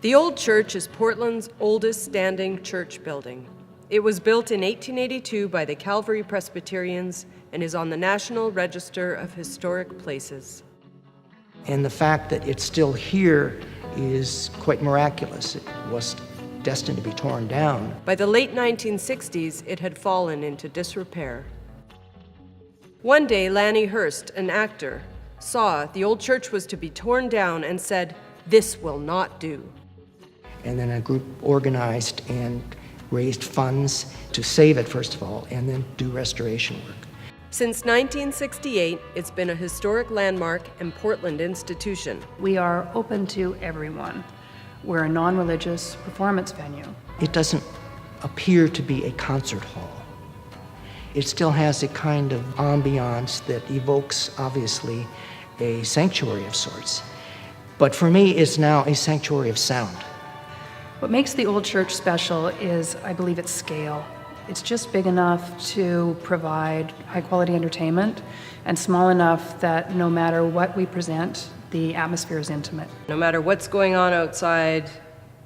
The Old Church is Portland's oldest standing church building. It was built in 1882 by the Calvary Presbyterians and is on the National Register of Historic Places. And the fact that it's still here is quite miraculous. It was destined to be torn down. By the late 1960s, it had fallen into disrepair. One day, Lanny Hurst, an actor, saw the old church was to be torn down and said, "This will not do." And then a group organized and raised funds to save it, first of all, and then do restoration work. Since 1968, it's been a historic landmark and Portland institution. We are open to everyone. We're a non-religious performance venue. It doesn't appear to be a concert hall. It still has a kind of ambiance that evokes, obviously, a sanctuary of sorts. But for me, it's now a sanctuary of sound. What makes the Old Church special is, I believe, its scale. It's just big enough to provide high-quality entertainment and small enough that no matter what we present, the atmosphere is intimate. No matter what's going on outside,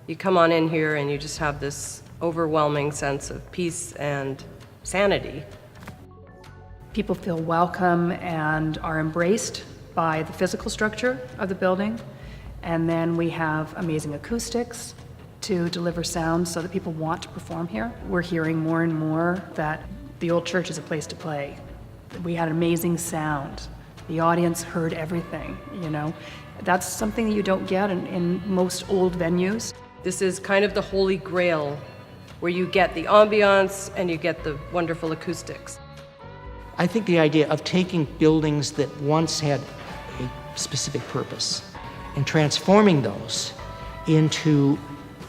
you come on in here and you just have this overwhelming sense of peace and sanity. People feel welcome and are embraced by the physical structure of the building. And then we have amazing acoustics to deliver sound so that people want to perform here. We're hearing more and more that the Old Church is a place to play. We had amazing sound. The audience heard everything, you know. That's something that you don't get in most old venues. This is kind of the holy grail where you get the ambiance and you get the wonderful acoustics. I think the idea of taking buildings that once had a specific purpose and transforming those into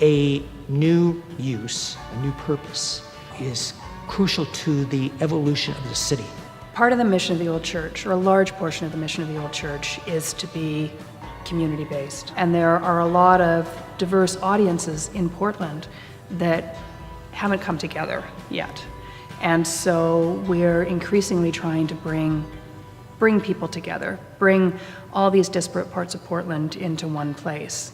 a new use, a new purpose, is crucial to the evolution of the city. Part of the mission of the Old Church, or a large portion of the mission of the Old Church, is to be community-based. And there are a lot of diverse audiences in Portland that haven't come together yet. And so we're increasingly trying to bring people together, bring all these disparate parts of Portland into one place.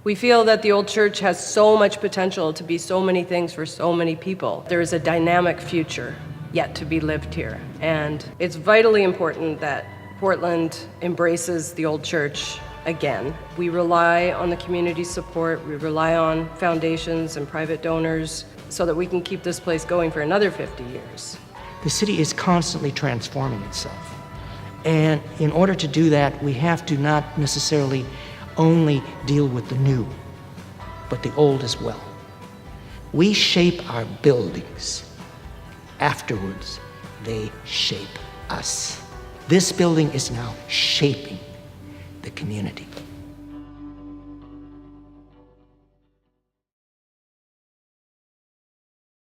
We feel that the Old Church has so much potential to be so many things for so many people. There is a dynamic future yet to be lived here. And it's vitally important that Portland embraces the Old Church again. We rely on the community support, we rely on foundations and private donors so that we can keep this place going for another 50 years. The city is constantly transforming itself. And in order to do that, we have to not necessarily only deal with the new, but the old as well. We shape our buildings. Afterwards, they shape us. This building is now shaping the community.